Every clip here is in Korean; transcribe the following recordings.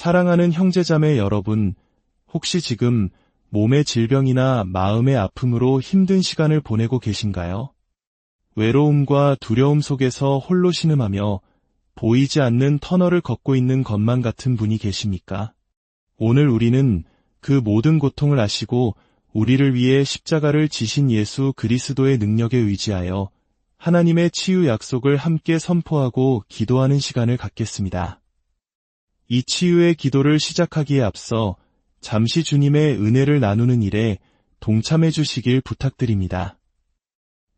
사랑하는 형제자매 여러분, 혹시 지금 몸의 질병이나 마음의 아픔으로 힘든 시간을 보내고 계신가요? 외로움과 두려움 속에서 홀로 신음하며 보이지 않는 터널을 걷고 있는 것만 같은 분이 계십니까? 오늘 우리는 그 모든 고통을 아시고 우리를 위해 십자가를 지신 예수 그리스도의 능력에 의지하여 하나님의 치유 약속을 함께 선포하고 기도하는 시간을 갖겠습니다. 이 치유의 기도를 시작하기에 앞서 잠시 주님의 은혜를 나누는 일에 동참해 주시길 부탁드립니다.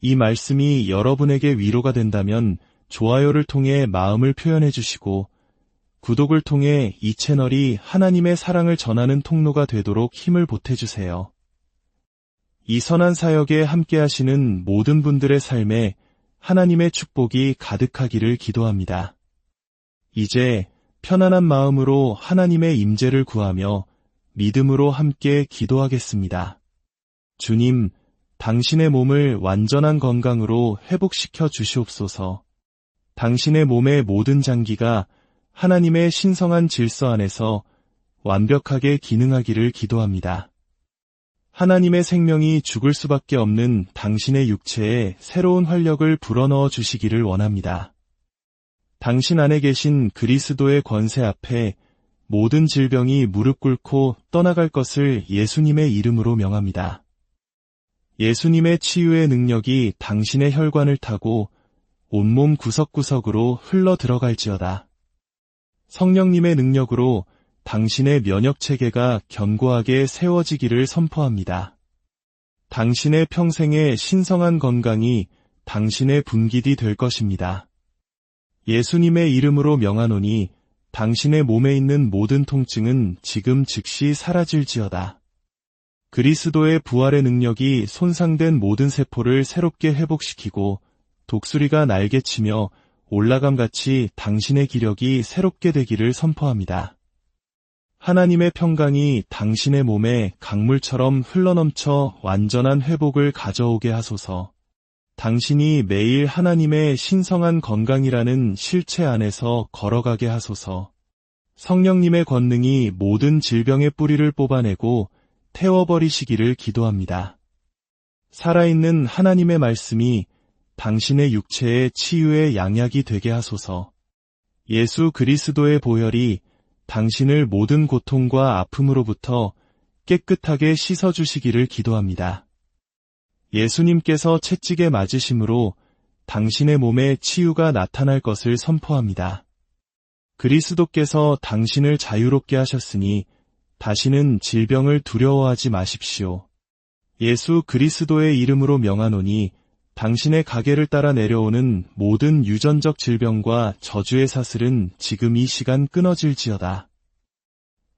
이 말씀이 여러분에게 위로가 된다면 좋아요를 통해 마음을 표현해 주시고 구독을 통해 이 채널이 하나님의 사랑을 전하는 통로가 되도록 힘을 보태주세요. 이 선한 사역에 함께 하시는 모든 분들의 삶에 하나님의 축복이 가득하기를 기도합니다. 이제 편안한 마음으로 하나님의 임재를 구하며 믿음으로 함께 기도하겠습니다. 주님, 당신의 몸을 완전한 건강으로 회복시켜 주시옵소서. 당신의 몸의 모든 장기가 하나님의 신성한 질서 안에서 완벽하게 기능하기를 기도합니다. 하나님의 생명이 죽을 수밖에 없는 당신의 육체에 새로운 활력을 불어넣어 주시기를 원합니다. 당신 안에 계신 그리스도의 권세 앞에 모든 질병이 무릎 꿇고 떠나갈 것을 예수님의 이름으로 명합니다. 예수님의 치유의 능력이 당신의 혈관을 타고 온몸 구석구석으로 흘러 들어갈지어다. 성령님의 능력으로 당신의 면역체계가 견고하게 세워지기를 선포합니다. 당신의 평생의 신성한 건강이 당신의 분깃이 될 것입니다. 예수님의 이름으로 명하노니 당신의 몸에 있는 모든 통증은 지금 즉시 사라질지어다. 그리스도의 부활의 능력이 손상된 모든 세포를 새롭게 회복시키고 독수리가 날개치며 올라감같이 당신의 기력이 새롭게 되기를 선포합니다. 하나님의 평강이 당신의 몸에 강물처럼 흘러넘쳐 완전한 회복을 가져오게 하소서. 당신이 매일 하나님의 신성한 건강이라는 실체 안에서 걸어가게 하소서. 성령님의 권능이 모든 질병의 뿌리를 뽑아내고 태워버리시기를 기도합니다. 살아있는 하나님의 말씀이 당신의 육체의 치유의 양약이 되게 하소서. 예수 그리스도의 보혈이 당신을 모든 고통과 아픔으로부터 깨끗하게 씻어주시기를 기도합니다. 예수님께서 채찍에 맞으심으로 당신의 몸에 치유가 나타날 것을 선포합니다. 그리스도께서 당신을 자유롭게 하셨으니 다시는 질병을 두려워하지 마십시오. 예수 그리스도의 이름으로 명하노니 당신의 가계를 따라 내려오는 모든 유전적 질병과 저주의 사슬은 지금 이 시간 끊어질지어다.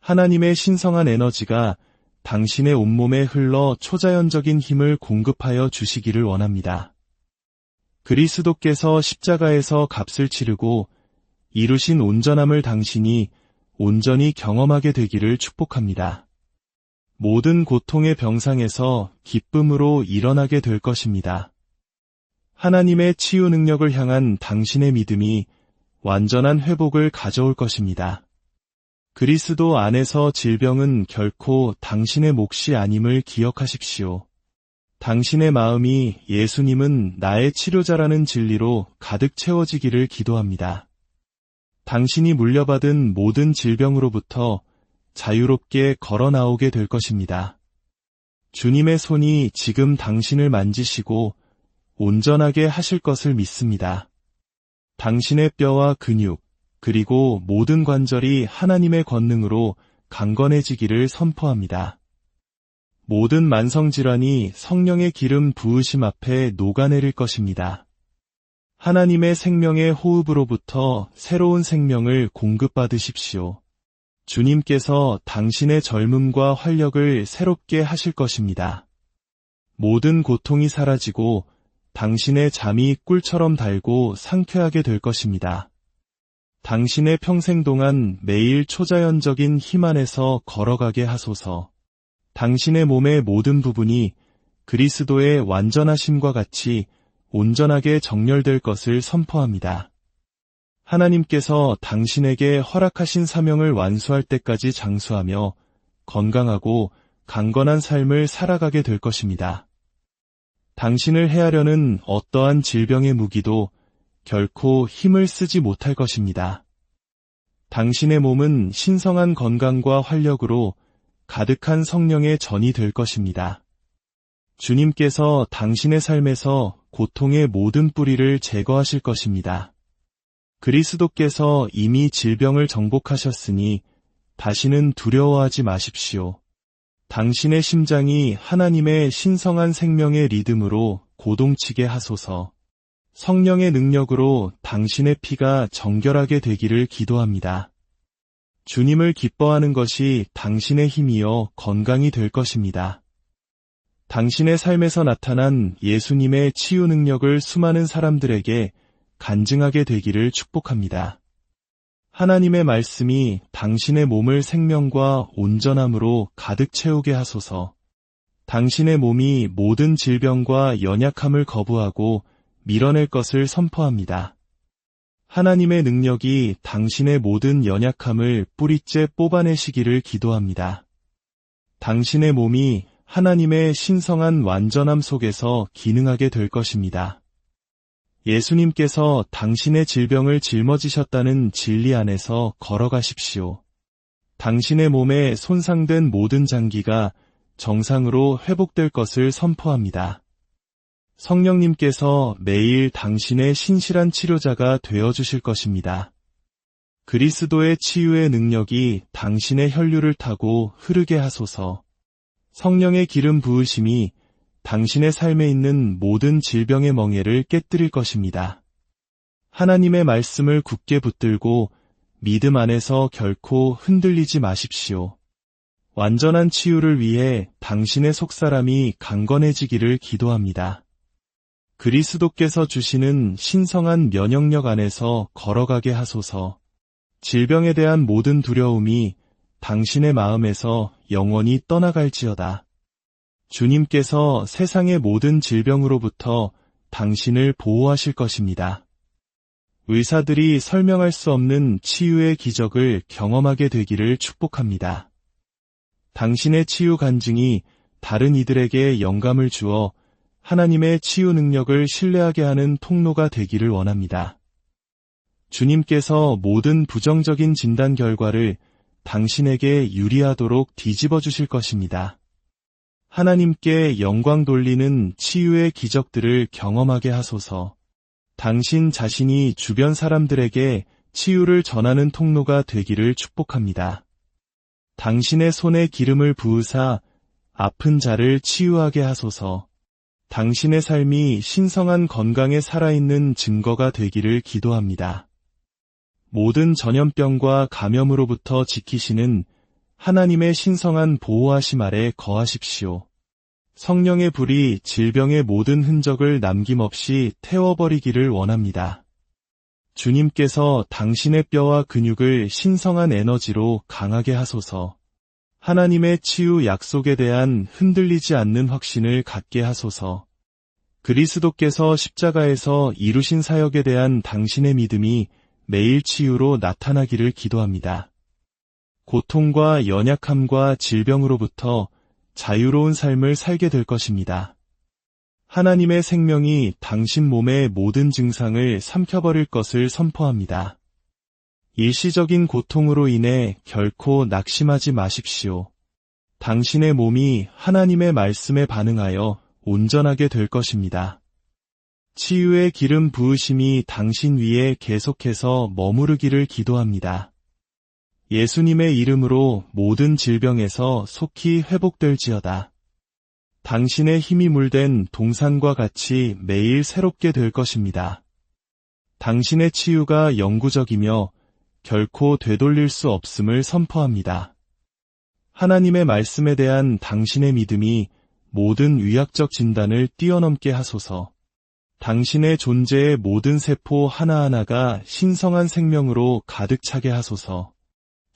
하나님의 신성한 에너지가 당신의 온몸에 흘러 초자연적인 힘을 공급하여 주시기를 원합니다. 그리스도께서 십자가에서 값을 치르고 이루신 온전함을 당신이 온전히 경험하게 되기를 축복합니다. 모든 고통의 병상에서 기쁨으로 일어나게 될 것입니다. 하나님의 치유 능력을 향한 당신의 믿음이 완전한 회복을 가져올 것입니다. 그리스도 안에서 질병은 결코 당신의 몫이 아님을 기억하십시오. 당신의 마음이 예수님은 나의 치료자라는 진리로 가득 채워지기를 기도합니다. 당신이 물려받은 모든 질병으로부터 자유롭게 걸어 나오게 될 것입니다. 주님의 손이 지금 당신을 만지시고 온전하게 하실 것을 믿습니다. 당신의 뼈와 근육, 그리고 모든 관절이 하나님의 권능으로 강건해지기를 선포합니다. 모든 만성질환이 성령의 기름 부으심 앞에 녹아내릴 것입니다. 하나님의 생명의 호흡으로부터 새로운 생명을 공급받으십시오. 주님께서 당신의 젊음과 활력을 새롭게 하실 것입니다. 모든 고통이 사라지고 당신의 잠이 꿀처럼 달고 상쾌하게 될 것입니다. 당신의 평생 동안 매일 초자연적인 힘 안에서 걸어가게 하소서. 당신의 몸의 모든 부분이 그리스도의 완전하심과 같이 온전하게 정렬될 것을 선포합니다. 하나님께서 당신에게 허락하신 사명을 완수할 때까지 장수하며 건강하고 강건한 삶을 살아가게 될 것입니다. 당신을 해하려는 어떠한 질병의 무기도 결코 힘을 쓰지 못할 것입니다. 당신의 몸은 신성한 건강과 활력으로 가득한 성령의 전이 될 것입니다. 주님께서 당신의 삶에서 고통의 모든 뿌리를 제거하실 것입니다. 그리스도께서 이미 질병을 정복하셨으니 다시는 두려워하지 마십시오. 당신의 심장이 하나님의 신성한 생명의 리듬으로 고동치게 하소서. 성령의 능력으로 당신의 피가 정결하게 되기를 기도합니다. 주님을 기뻐하는 것이 당신의 힘이요 건강이 될 것입니다. 당신의 삶에서 나타난 예수님의 치유 능력을 수많은 사람들에게 간증하게 되기를 축복합니다. 하나님의 말씀이 당신의 몸을 생명과 온전함으로 가득 채우게 하소서. 당신의 몸이 모든 질병과 연약함을 거부하고 밀어낼 것을 선포합니다. 하나님의 능력이 당신의 모든 연약함을 뿌리째 뽑아내시기를 기도합니다. 당신의 몸이 하나님의 신성한 완전함 속에서 기능하게 될 것입니다. 예수님께서 당신의 질병을 짊어지셨다는 진리 안에서 걸어가십시오. 당신의 몸에 손상된 모든 장기가 정상으로 회복될 것을 선포합니다. 성령님께서 매일 당신의 신실한 치료자가 되어주실 것입니다. 그리스도의 치유의 능력이 당신의 혈류를 타고 흐르게 하소서. 성령의 기름 부으심이 당신의 삶에 있는 모든 질병의 멍에를 깨뜨릴 것입니다. 하나님의 말씀을 굳게 붙들고 믿음 안에서 결코 흔들리지 마십시오. 완전한 치유를 위해 당신의 속사람이 강건해지기를 기도합니다. 그리스도께서 주시는 신성한 면역력 안에서 걸어가게 하소서. 질병에 대한 모든 두려움이 당신의 마음에서 영원히 떠나갈지어다. 주님께서 세상의 모든 질병으로부터 당신을 보호하실 것입니다. 의사들이 설명할 수 없는 치유의 기적을 경험하게 되기를 축복합니다. 당신의 치유 간증이 다른 이들에게 영감을 주어 하나님의 치유 능력을 신뢰하게 하는 통로가 되기를 원합니다. 주님께서 모든 부정적인 진단 결과를 당신에게 유리하도록 뒤집어 주실 것입니다. 하나님께 영광 돌리는 치유의 기적들을 경험하게 하소서. 당신 자신이 주변 사람들에게 치유를 전하는 통로가 되기를 축복합니다. 당신의 손에 기름을 부으사 아픈 자를 치유하게 하소서. 당신의 삶이 신성한 건강에 살아있는 증거가 되기를 기도합니다. 모든 전염병과 감염으로부터 지키시는 하나님의 신성한 보호하심 아래 거하십시오. 성령의 불이 질병의 모든 흔적을 남김없이 태워버리기를 원합니다. 주님께서 당신의 뼈와 근육을 신성한 에너지로 강하게 하소서. 하나님의 치유 약속에 대한 흔들리지 않는 확신을 갖게 하소서. 그리스도께서 십자가에서 이루신 사역에 대한 당신의 믿음이 매일 치유로 나타나기를 기도합니다. 고통과 연약함과 질병으로부터 자유로운 삶을 살게 될 것입니다. 하나님의 생명이 당신 몸의 모든 증상을 삼켜버릴 것을 선포합니다. 일시적인 고통으로 인해 결코 낙심하지 마십시오. 당신의 몸이 하나님의 말씀에 반응하여 온전하게 될 것입니다. 치유의 기름 부으심이 당신 위에 계속해서 머무르기를 기도합니다. 예수님의 이름으로 모든 질병에서 속히 회복될지어다. 당신의 힘이 물된 동산과 같이 매일 새롭게 될 것입니다. 당신의 치유가 영구적이며 결코 되돌릴 수 없음을 선포합니다. 하나님의 말씀에 대한 당신의 믿음이 모든 의학적 진단을 뛰어넘게 하소서. 당신의 존재의 모든 세포 하나하나가 신성한 생명으로 가득 차게 하소서.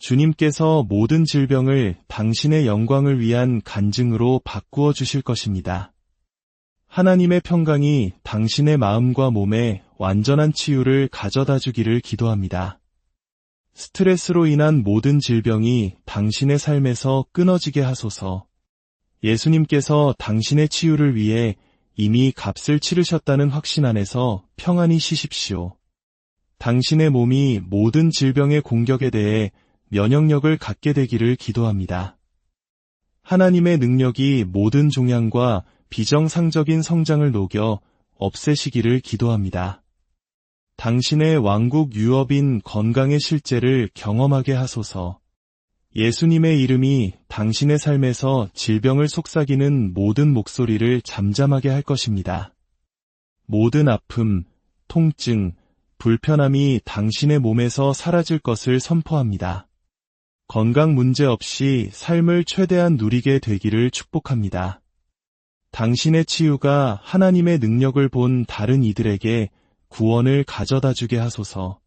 주님께서 모든 질병을 당신의 영광을 위한 간증으로 바꾸어 주실 것입니다. 하나님의 평강이 당신의 마음과 몸에 완전한 치유를 가져다 주기를 기도합니다. 스트레스로 인한 모든 질병이 당신의 삶에서 끊어지게 하소서. 예수님께서 당신의 치유를 위해 이미 값을 치르셨다는 확신 안에서 평안히 쉬십시오. 당신의 몸이 모든 질병의 공격에 대해 면역력을 갖게 되기를 기도합니다. 하나님의 능력이 모든 종양과 비정상적인 성장을 녹여 없애시기를 기도합니다. 당신의 왕국 유업인 건강의 실제를 경험하게 하소서. 예수님의 이름이 당신의 삶에서 질병을 속삭이는 모든 목소리를 잠잠하게 할 것입니다. 모든 아픔, 통증, 불편함이 당신의 몸에서 사라질 것을 선포합니다. 건강 문제 없이 삶을 최대한 누리게 되기를 축복합니다. 당신의 치유가 하나님의 능력을 본 다른 이들에게 구원을 가져다 주게 하소서.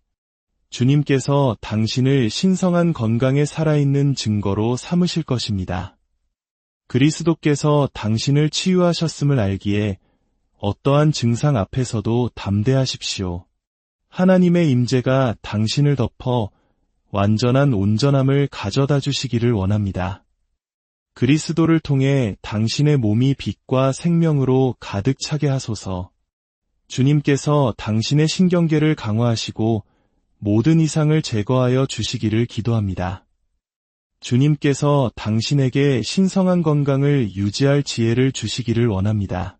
주님께서 당신을 신성한 건강에 살아있는 증거로 삼으실 것입니다. 그리스도께서 당신을 치유하셨음을 알기에 어떠한 증상 앞에서도 담대하십시오. 하나님의 임재가 당신을 덮어 완전한 온전함을 가져다 주시기를 원합니다. 그리스도를 통해 당신의 몸이 빛과 생명으로 가득 차게 하소서. 주님께서 당신의 신경계를 강화하시고 모든 이상을 제거하여 주시기를 기도합니다. 주님께서 당신에게 신성한 건강을 유지할 지혜를 주시기를 원합니다.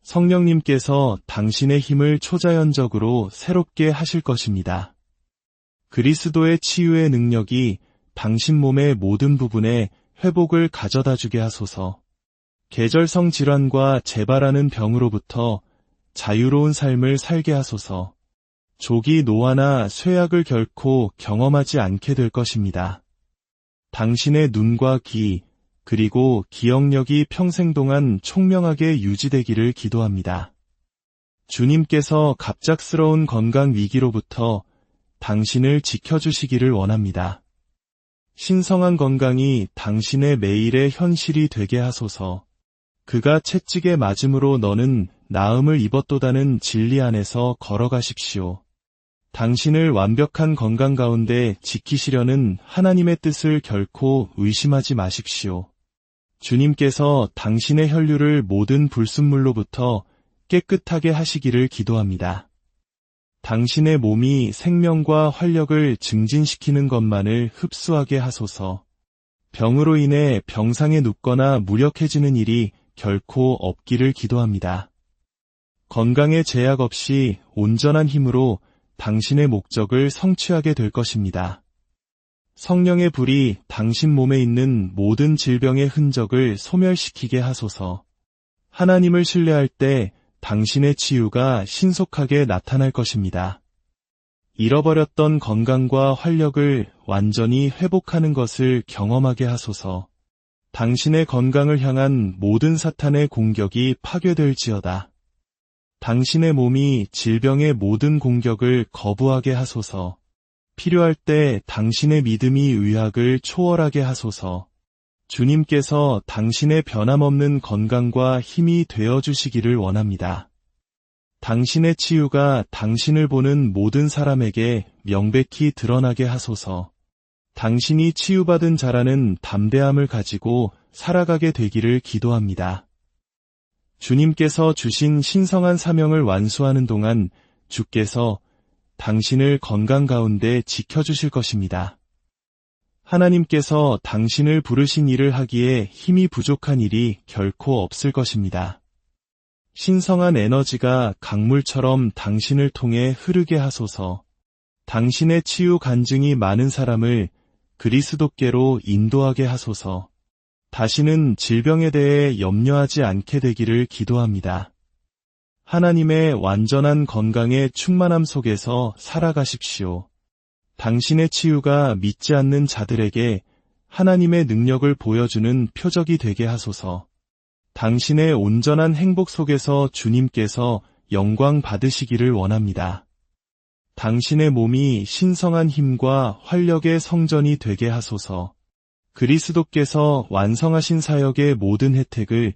성령님께서 당신의 힘을 초자연적으로 새롭게 하실 것입니다. 그리스도의 치유의 능력이 당신 몸의 모든 부분에 회복을 가져다 주게 하소서. 계절성 질환과 재발하는 병으로부터 자유로운 삶을 살게 하소서. 조기 노화나 쇠약을 결코 경험하지 않게 될 것입니다. 당신의 눈과 귀, 그리고 기억력이 평생 동안 총명하게 유지되기를 기도합니다. 주님께서 갑작스러운 건강 위기로부터 당신을 지켜주시기를 원합니다. 신성한 건강이 당신의 매일의 현실이 되게 하소서. 그가 채찍에 맞음으로 너는 나음을 입었도다는 진리 안에서 걸어가십시오. 당신을 완벽한 건강 가운데 지키시려는 하나님의 뜻을 결코 의심하지 마십시오. 주님께서 당신의 혈류를 모든 불순물로부터 깨끗하게 하시기를 기도합니다. 당신의 몸이 생명과 활력을 증진시키는 것만을 흡수하게 하소서. 병으로 인해 병상에 눕거나 무력해지는 일이 결코 없기를 기도합니다. 건강에 제약 없이 온전한 힘으로 당신의 목적을 성취하게 될 것입니다. 성령의 불이 당신 몸에 있는 모든 질병의 흔적을 소멸시키게 하소서. 하나님을 신뢰할 때 당신의 치유가 신속하게 나타날 것입니다. 잃어버렸던 건강과 활력을 완전히 회복하는 것을 경험하게 하소서. 당신의 건강을 향한 모든 사탄의 공격이 파괴될지어다. 당신의 몸이 질병의 모든 공격을 거부하게 하소서. 필요할 때 당신의 믿음이 의학을 초월하게 하소서. 주님께서 당신의 변함없는 건강과 힘이 되어주시기를 원합니다. 당신의 치유가 당신을 보는 모든 사람에게 명백히 드러나게 하소서. 당신이 치유받은 자라는 담대함을 가지고 살아가게 되기를 기도합니다. 주님께서 주신 신성한 사명을 완수하는 동안 주께서 당신을 건강 가운데 지켜주실 것입니다. 하나님께서 당신을 부르신 일을 하기에 힘이 부족한 일이 결코 없을 것입니다. 신성한 에너지가 강물처럼 당신을 통해 흐르게 하소서. 당신의 치유 간증이 많은 사람을 그리스도께로 인도하게 하소서. 다시는 질병에 대해 염려하지 않게 되기를 기도합니다. 하나님의 완전한 건강의 충만함 속에서 살아가십시오. 당신의 치유가 믿지 않는 자들에게 하나님의 능력을 보여주는 표적이 되게 하소서. 당신의 온전한 행복 속에서 주님께서 영광 받으시기를 원합니다. 당신의 몸이 신성한 힘과 활력의 성전이 되게 하소서. 그리스도께서 완성하신 사역의 모든 혜택을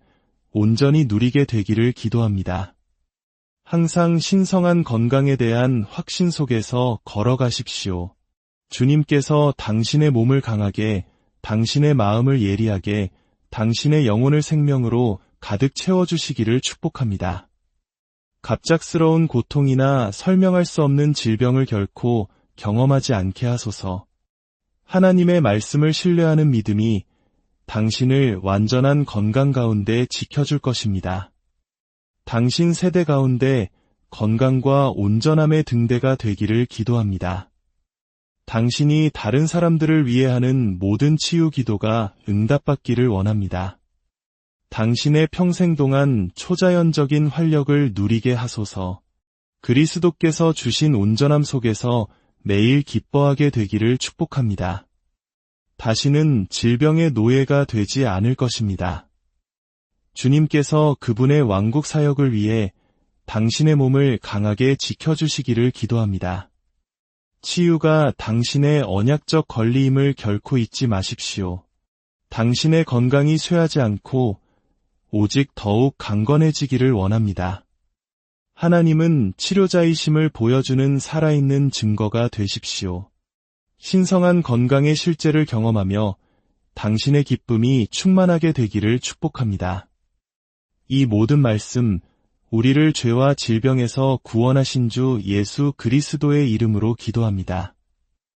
온전히 누리게 되기를 기도합니다. 항상 신성한 건강에 대한 확신 속에서 걸어가십시오. 주님께서 당신의 몸을 강하게, 당신의 마음을 예리하게, 당신의 영혼을 생명으로 가득 채워주시기를 축복합니다. 갑작스러운 고통이나 설명할 수 없는 질병을 결코 경험하지 않게 하소서. 하나님의 말씀을 신뢰하는 믿음이 당신을 완전한 건강 가운데 지켜줄 것입니다. 당신 세대 가운데 건강과 온전함의 등대가 되기를 기도합니다. 당신이 다른 사람들을 위해 하는 모든 치유 기도가 응답받기를 원합니다. 당신의 평생 동안 초자연적인 활력을 누리게 하소서. 그리스도께서 주신 온전함 속에서 매일 기뻐하게 되기를 축복합니다. 다시는 질병의 노예가 되지 않을 것입니다. 주님께서 그분의 왕국 사역을 위해 당신의 몸을 강하게 지켜주시기를 기도합니다. 치유가 당신의 언약적 권리임을 결코 잊지 마십시오. 당신의 건강이 쇠하지 않고 오직 더욱 강건해지기를 원합니다. 하나님은 치료자이심을 보여주는 살아있는 증거가 되십시오. 신성한 건강의 실제를 경험하며 당신의 기쁨이 충만하게 되기를 축복합니다. 이 모든 말씀, 우리를 죄와 질병에서 구원하신 주 예수 그리스도의 이름으로 기도합니다.